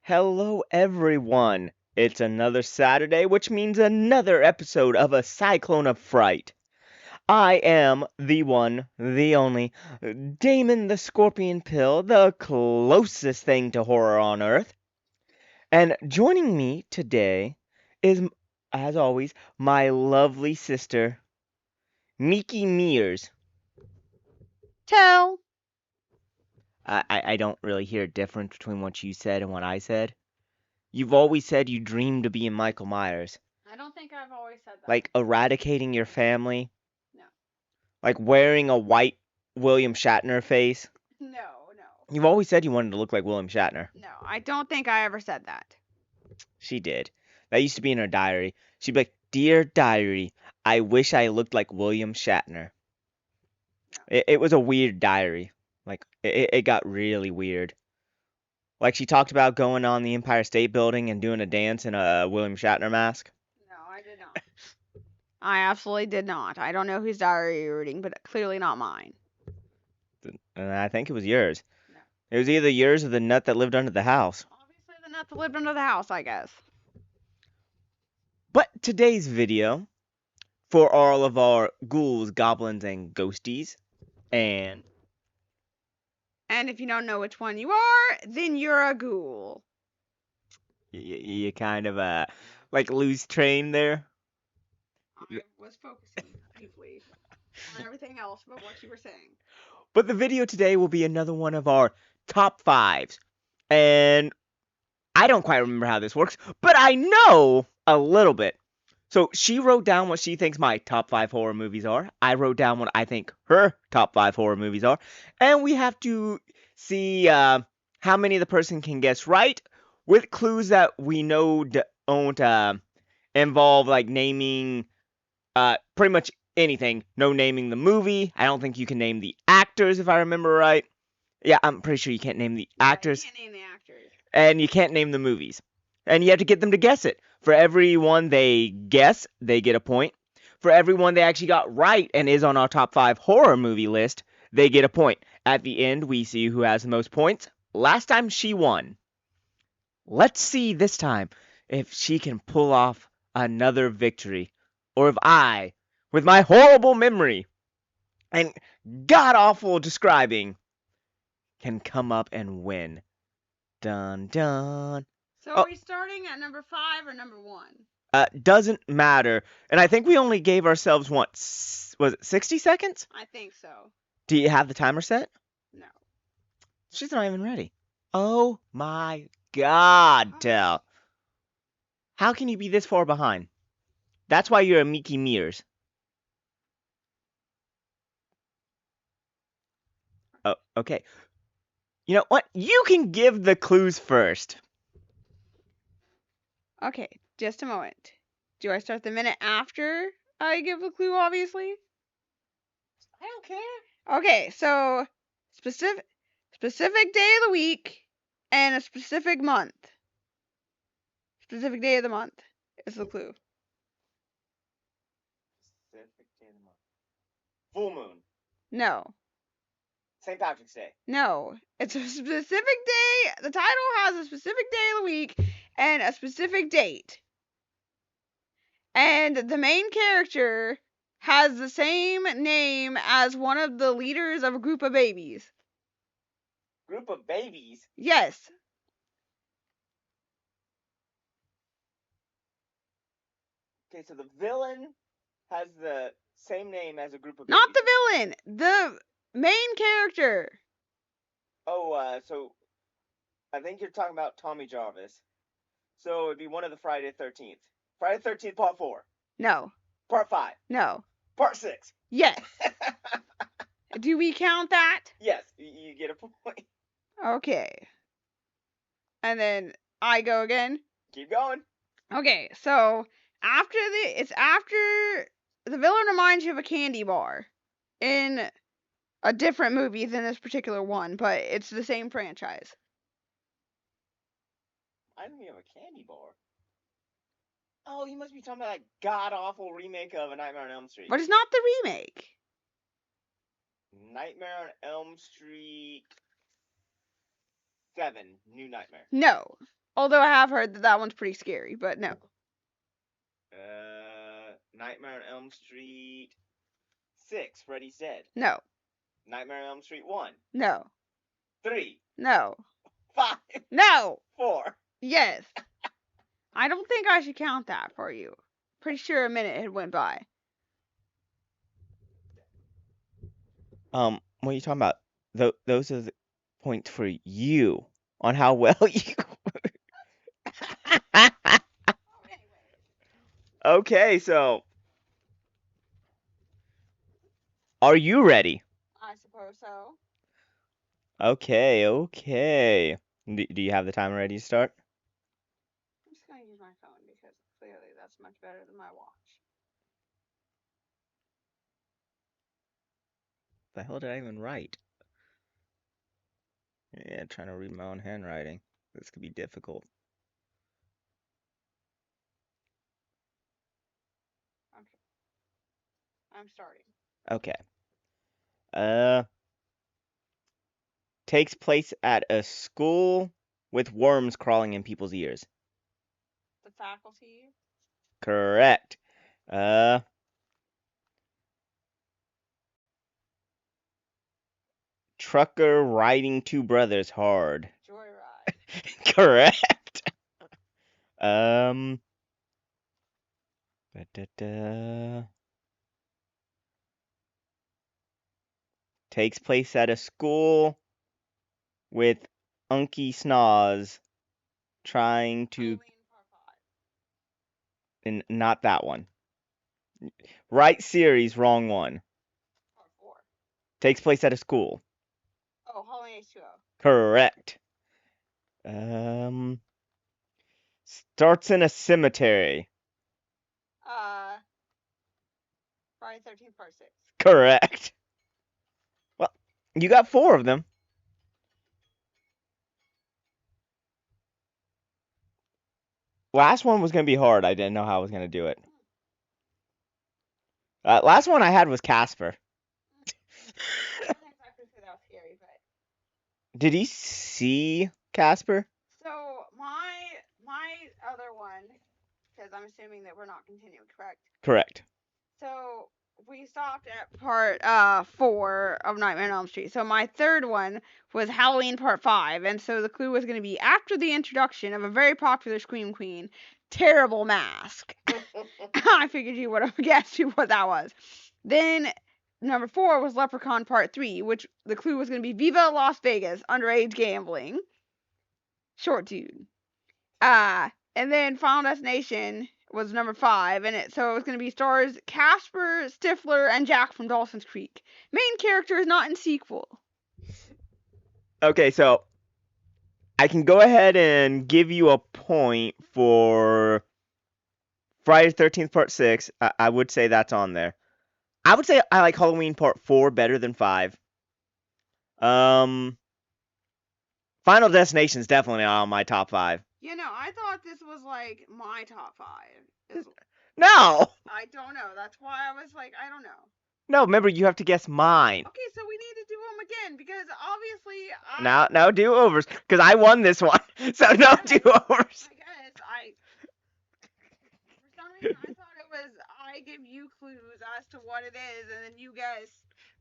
Hello, everyone. It's another Saturday, which means another episode of A Cyclone of Fright. I am the one, the only, Damon the Scorpion Pill, the closest thing to horror on Earth. And joining me today is, as always, my lovely sister, Miki Mears. Tell. I don't really hear a difference between what you said and what I said. You've always said you dreamed of being Michael Myers. I don't think I've always said that. Like eradicating your family, No. like wearing a white William Shatner face. No. You've always said you wanted to look like William Shatner. No, I don't think I ever said that. She did. That used to be in her diary. She'd be like, "Dear diary, I wish I looked like William Shatner." It was a weird diary. Like, it got really weird. Like, she talked about going on the Empire State Building and doing a dance in a William Shatner mask. No, I did not. I absolutely did not. I don't know whose diary you're reading, but clearly not mine. And I think it was yours. No. It was either yours or the nut that lived under the house. Obviously the nut that lived under the house, I guess. But today's video, for all of our ghouls, goblins, and ghosties, and And if you don't know which one you are, then you're a ghoul. you kind of like lose train there. I was focusing deeply on everything else but what you were saying. But the video today will be another one of our top fives, and I don't quite remember how this works, but I know a little bit. So she wrote down what she thinks my top 5 horror movies are. I wrote down what I think her top 5 horror movies are. And we have to see how many the person can guess right with clues that we know don't involve like naming pretty much anything. No naming the movie. I don't think you can name the actors if I remember right. Yeah, I'm pretty sure you can't name the actors. You can't name the actors. And you can't name the movies. And you have to get them to guess it. For every one they guess, they get a point. For every one they actually got right and is on our top 5 horror movie list, they get a point. At the end, we see who has the most points. Last time she won. Let's see this time if she can pull off another victory. Or if I, with my horrible memory and god-awful describing, can come up and win. Dun dun. So are we starting at number 5 or number 1? Doesn't matter. And I think we only gave ourselves, what, was it 60 seconds? I think so. Do you have the timer set? No. She's not even ready. Oh my god, Tell. How can you be this far behind? That's why you're a Mickey Mears. Oh, okay. You know what? You can give the clues first. Okay, just a moment. Do I start the minute after I give the clue, obviously? I don't care. Okay, so specific day of the week and a specific month. Specific day of the month is the clue. Specific day of the month. Full moon. No. St. Patrick's Day. No. It's a specific day. The title has a specific day of the week and a specific date. And the main character has the same name as one of the leaders of a group of babies. Group of babies? Yes. Okay, so the villain has the same name as a group of babies. Not the villain. The main character. Oh, so I think you're talking about Tommy Jarvis. So it'd be one of the Friday the 13th. Friday the 13th, part 4. No. Part 5. No. Part 6. Yes. Do we count that? Yes, you get a point. Okay. And then I go again. Keep going. Okay, so after the villain reminds you of a candy bar in a different movie than this particular one, but it's the same franchise. I don't even have a candy bar. Oh, you must be talking about that god-awful remake of A Nightmare on Elm Street. But it's not the remake. Nightmare on Elm Street 7, New Nightmare. No. Although I have heard that that one's pretty scary, but no. Nightmare on Elm Street 6, Freddy's Dead. No. Nightmare on Elm Street 1, No. 3, No. 5, No. 4. Yes. I don't think I should count that for you. Pretty sure a minute had went by. What are you talking about? Those are the points for you on how well you. Okay, so are you ready? I suppose so. Okay. Do you have the timer ready to start? I'm just going to use my phone because clearly that's much better than my watch. The hell did I even write? Yeah, trying to read my own handwriting. This could be difficult. Okay. I'm starting. Okay. Takes place at a school with worms crawling in people's ears. The Faculty. Correct. Trucker riding two brothers hard. Joyride. Correct. Da-da-da. Takes place at a school with Unky Snoz trying to. Halloween Part 5. And not that one. Right series, wrong one. Part 4. Takes place at a school. Oh, Halloween H2O. Correct. Starts in a cemetery. Friday 13th Part 6. Correct. Well, you got 4 of them. Last one was going to be hard. I didn't know how I was going to do it. Last one I had was Casper. I don't exactly say that was scary, but. Did he see Casper? So, my other one, because I'm assuming that we're not continuing, correct? Correct. So, we stopped at part 4 of Nightmare on Elm Street. So, my third one was Halloween Part 5. And so, the clue was going to be after the introduction of a very popular Scream Queen, Terrible Mask. I figured you would have guessed what that was. Then, number 4 was Leprechaun Part 3, which the clue was going to be Viva Las Vegas, underage gambling. Short dude. And then Final Destination was number 5, and it was going to be stars Casper, Stifler, and Jack from Dawson's Creek. Main character is not in sequel. Okay, so I can go ahead and give you a point for Friday the 13th Part 6. I would say that's on there. I would say I like Halloween Part 4 better than 5. Final Destination is definitely on my top 5. You know, I thought this was like my top 5. No! I don't know. That's why I was like, I don't know. No, remember, you have to guess mine. Okay, so we need to do them again because obviously No do-overs, because I won this one. So no do-overs. I guess for some reason I thought it was I give you clues as to what it is and then you guess.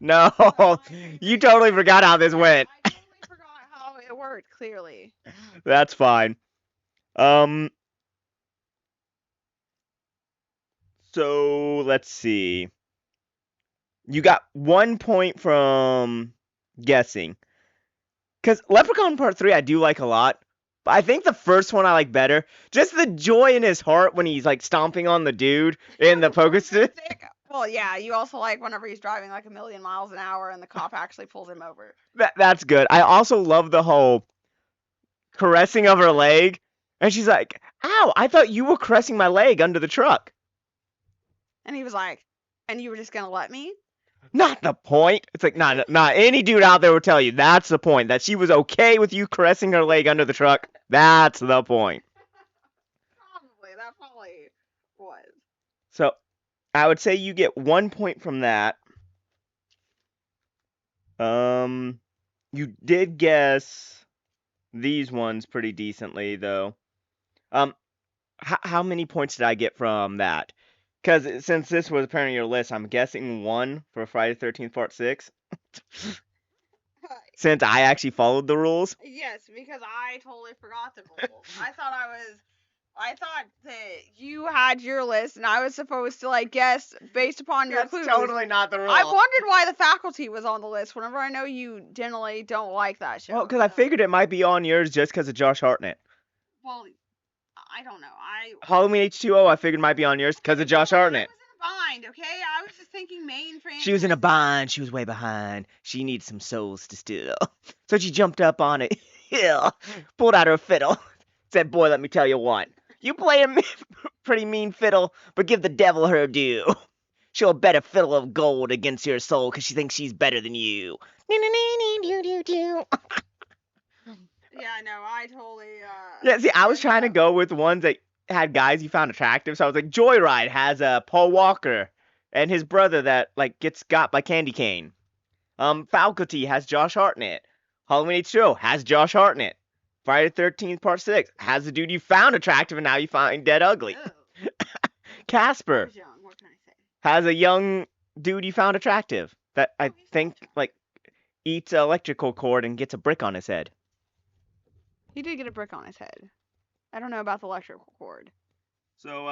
No, you totally forgot how this went. I totally forgot how it worked, clearly. That's fine. So let's see. You got 1 point from guessing. Because Leprechaun Part 3 I do like a lot. But I think the first one I like better. Just the joy in his heart when he's like stomping on the dude in the poker stick. Well, yeah, you also like whenever he's driving like 1,000,000 miles an hour and the cop actually pulls him over. That's good. I also love the whole caressing of her leg. And she's like, ow, I thought you were caressing my leg under the truck. And he was like, and you were just going to let me? Not the point. It's like, nah, any dude out there will tell you that's the point. That she was okay with you caressing her leg under the truck. That's the point. That probably was. So, I would say you get 1 point from that. You did guess these ones pretty decently, though. Um, how many points did I get from that? Because since this was apparently your list, I'm guessing 1 for Friday the 13th Part 6. Since I actually followed the rules. Yes, because I totally forgot the rules. I thought that you had your list and I was supposed to like guess based upon your clues. totally not the rule. I wondered why the faculty was on the list whenever I know you generally don't like that show. Well, because I figured it might be on yours just because of Josh Hartnett. Well, I don't know. Halloween H2O, I figured might be on yours because of Josh Hartnett. I was in a bind, okay? I was just thinking main franchise. She was in a bind. She was way behind. She needs some souls to steal. So she jumped up on it, pulled out her fiddle, said, "Boy, let me tell you what. You play a pretty mean fiddle, but give the devil her due. She'll bet a fiddle of gold against your soul because she thinks she's better than you." Yeah, no, I totally, Yeah, see, I was trying to go with ones that had guys you found attractive, so I was like, Joyride has Paul Walker and his brother that like gets got by Candy Cane. Faculty has Josh Hartnett. Halloween H2O has Josh Hartnett. Friday the 13th Part 6 has the dude you found attractive and now you find dead ugly. Casper young. What can I say? has a young dude you found attractive that I think like eats an electrical cord and gets a brick on his head. He did get a brick on his head. I don't know about the electrical cord. So,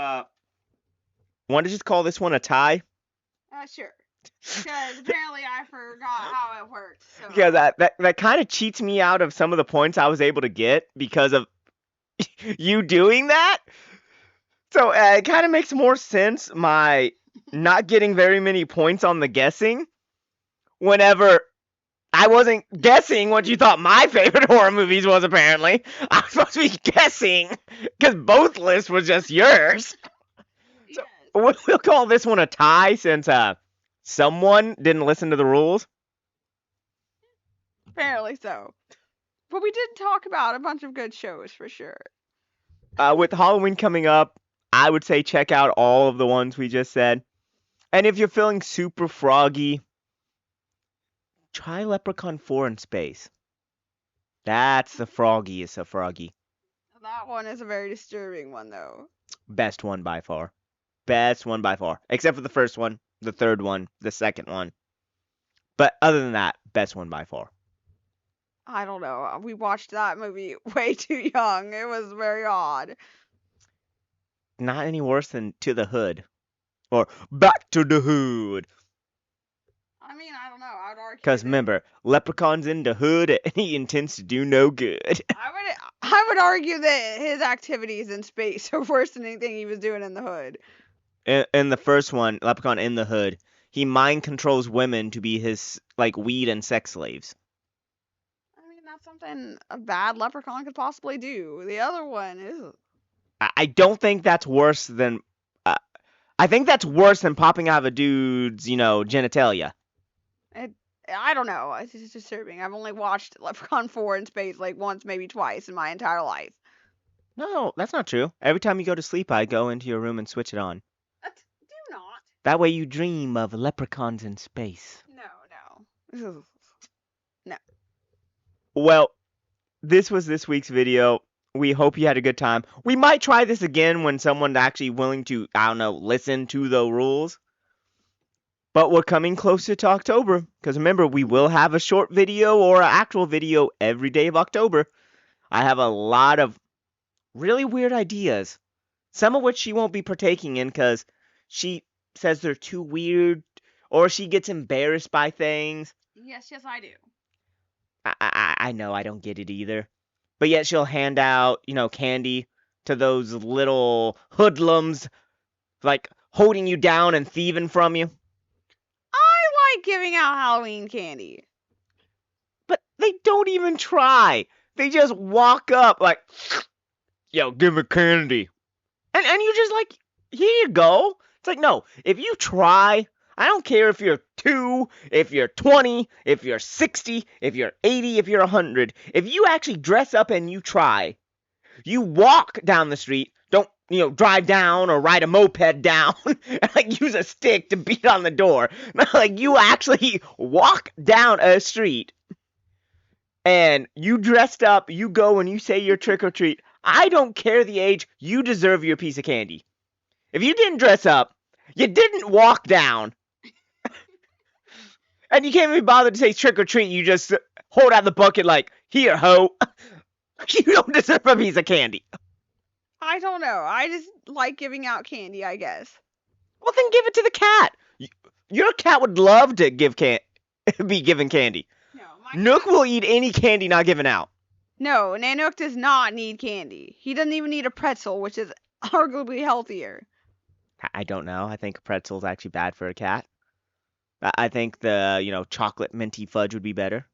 want to just call this one a tie? Sure. Because apparently I forgot how it works. So. Because that kind of cheats me out of some of the points I was able to get because of you doing that. So it kind of makes more sense my not getting very many points on the guessing whenever I wasn't guessing what you thought my favorite horror movies was, apparently. I was supposed to be guessing because both lists was just yours. So we'll call this one a tie since someone didn't listen to the rules. Apparently so. But we did talk about a bunch of good shows for sure. With Halloween coming up, I would say check out all of the ones we just said. And if you're feeling super froggy, try Leprechaun 4 in space. That's the froggiest of froggy. That one is a very disturbing one, though. Best one by far. Best one by far. Except for the first one, the third one, the second one. But other than that, best one by far. I don't know. We watched that movie way too young. It was very odd. Not any worse than To the Hood. Or Back to the Hood. I mean, I don't know. I would argue. Because remember, Leprechaun's in the hood and he intends to do no good. I would argue that his activities in space are worse than anything he was doing in the hood. In the first one, Leprechaun in the Hood, he mind controls women to be his like weed and sex slaves. I mean, that's something a bad leprechaun could possibly do. The other one is. I don't think that's worse than. I think that's worse than popping out of a dude's, genitalia. I don't know. It's just disturbing. I've only watched Leprechaun 4 in space like once, maybe twice in my entire life. No, that's not true. Every time you go to sleep, I go into your room and switch it on. Do not. That way you dream of leprechauns in space. No. No. Well, this was this week's video. We hope you had a good time. We might try this again when someone's actually willing to, listen to the rules. But we're coming closer to October, because remember, we will have a short video or an actual video every day of October. I have a lot of really weird ideas, some of which she won't be partaking in because she says they're too weird, or she gets embarrassed by things. Yes, I do. I know, I don't get it either. But yet she'll hand out, candy to those little hoodlums, like holding you down and thieving from you. I like giving out Halloween candy. But they don't even try. They just walk up like, yo, give me candy. And you're just like, here you go. It's like, no, if you try, I don't care if you're 2, if you're 20, if you're 60, if you're 80, if you're 100. If you actually dress up and you try, you walk down the street, don't, drive down or ride a moped down and like use a stick to beat on the door. Like you actually walk down a street and you dressed up, you go and you say your trick or treat. I don't care the age. You deserve your piece of candy. If you didn't dress up, you didn't walk down, and you can't even bother to say trick or treat. You just hold out the bucket like, here, ho. You don't deserve a piece of candy. I don't know. I just like giving out candy, I guess. Well, then give it to the cat. Your cat would love to be given candy. No, Nook will eat any candy not given out. No, Nanook does not need candy. He doesn't even need a pretzel, which is arguably healthier. I don't know. I think a pretzel's actually bad for a cat. I think the chocolate minty fudge would be better.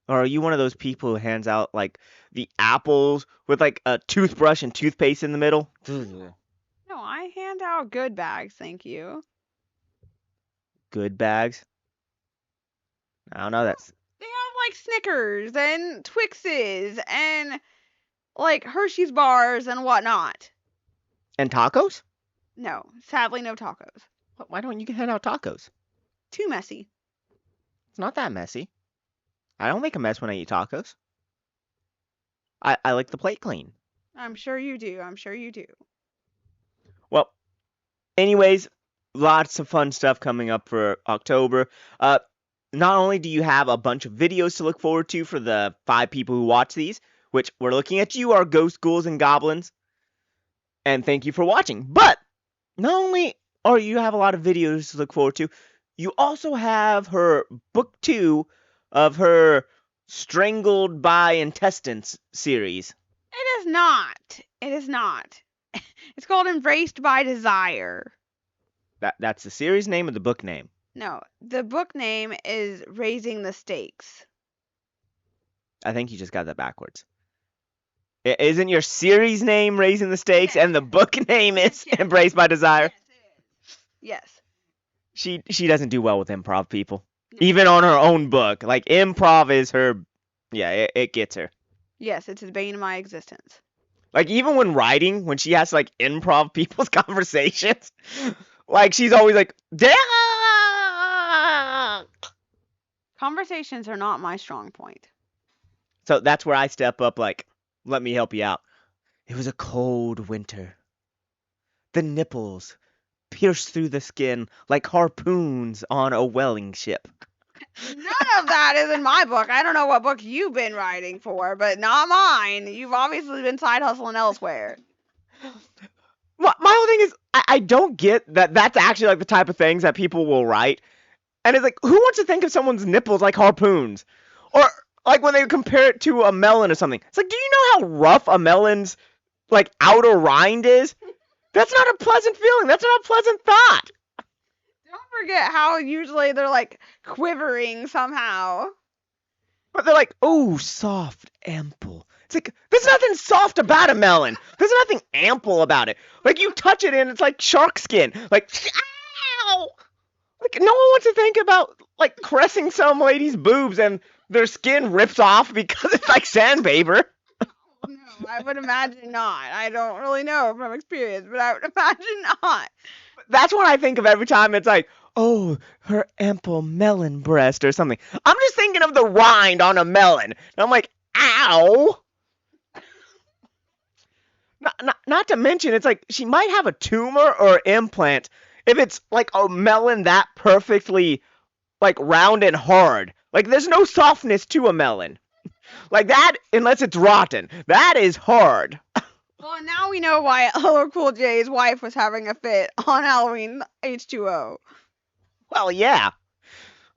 Or are you one of those people who hands out like the apples with like a toothbrush and toothpaste in the middle? No, I hand out good bags, thank you. Good bags. I don't know. That's They have like Snickers and Twixes and like Hershey's bars and whatnot. and tacos. No, sadly, no tacos. Why don't you hand out tacos? Too messy. It's not that messy. I don't make a mess when I eat tacos. I like the plate clean. I'm sure you do. I'm sure you do. Well, anyways, lots of fun stuff coming up for October. Not only do you have a bunch of videos to look forward to for the 5 people who watch these, which we're looking at you, our ghosts, ghouls, and goblins, and thank you for watching. But not only are you have a lot of videos to look forward to, you also have her book 2 of her Strangled by Intestines series. It is not. It is not. It's called Embraced by Desire. That's the series name or the book name? No, the book name is Raising the Stakes. I think you just got that backwards. Isn't your series name Raising the Stakes and the book name is Embraced by Desire? Yes, it is. Yes. She doesn't do well with improv, people. Even on her own book. Like, improv is her... Yeah, it gets her. Yes, it's the bane of my existence. Like, even when writing, when she has to, like, improv people's conversations, like, she's always like, damn! Conversations are not my strong point. So that's where I step up, like, let me help you out. It was a cold winter. The nipples pierced through the skin like harpoons on a whaling ship. None of that is in my book. I don't know what book you've been writing for, but not mine. You've obviously been side hustling elsewhere. My whole thing is, I don't get that that's actually like the type of things that people will write. And it's like, who wants to think of someone's nipples like harpoons? Or like when they compare it to a melon or something. It's like, do you know how rough a melon's like outer rind is? That's not a pleasant feeling. That's not a pleasant thought. Don't forget how usually they're like quivering somehow. But they're like, oh, soft, ample. It's like, there's nothing soft about a melon. There's nothing ample about it. Like, you touch it and it's like shark skin. Like, ow! Like, no one wants to think about, like, caressing some lady's boobs and their skin rips off because it's like sandpaper. No, I would imagine not. I don't really know from experience, but I would imagine not. That's what I think of every time it's like, oh, her ample melon breast or something. I'm just thinking of the rind on a melon. And I'm like, ow! Not to mention, it's like she might have a tumor or implant if it's like a melon that perfectly like round and hard. Like there's no softness to a melon. Like that, unless it's rotten. That is hard. Well, and now we know why LL Cool J's wife was having a fit on Halloween H2O. Well, yeah.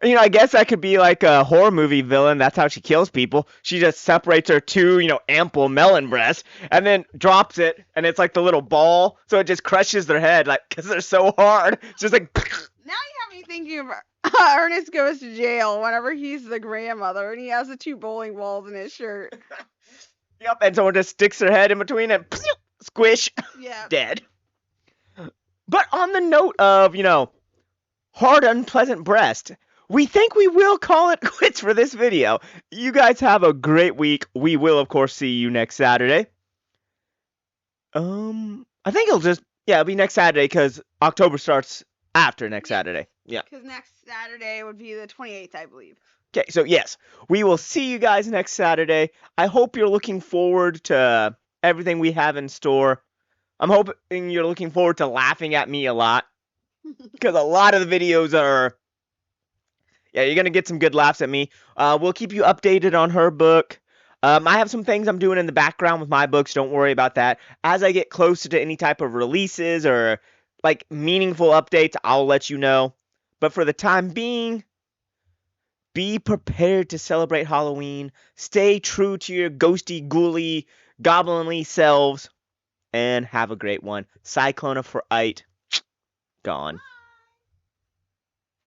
I guess that could be like a horror movie villain. That's how she kills people. She just separates her two, ample melon breasts and then drops it, and it's like the little ball, so it just crushes their head, like, because they're so hard. It's just like... Now you have me thinking of Ernest Goes to Jail whenever he's the grandmother and he has the 2 bowling balls in his shirt. Yep, and someone just sticks their head in between and squish, Yeah. dead. But on the note of, hard, unpleasant breast, we think we will call it quits for this video. You guys have a great week. We will, of course, see you next Saturday. I think it'll be next Saturday because October starts after next Saturday. Yeah. Because next Saturday would be the 28th, I believe. Okay, so yes, we will see you guys next Saturday. I hope you're looking forward to everything we have in store. I'm hoping you're looking forward to laughing at me a lot, because a lot of the videos are, yeah, you're going to get some good laughs at me. We'll keep you updated on her book. I have some things I'm doing in the background with my books. Don't worry about that. As I get closer to any type of releases or like meaningful updates, I'll let you know. But for the time being, be prepared to celebrate Halloween. Stay true to your ghosty, ghouly, goblinly selves. And have a great one. Cyclone of Fright, gone.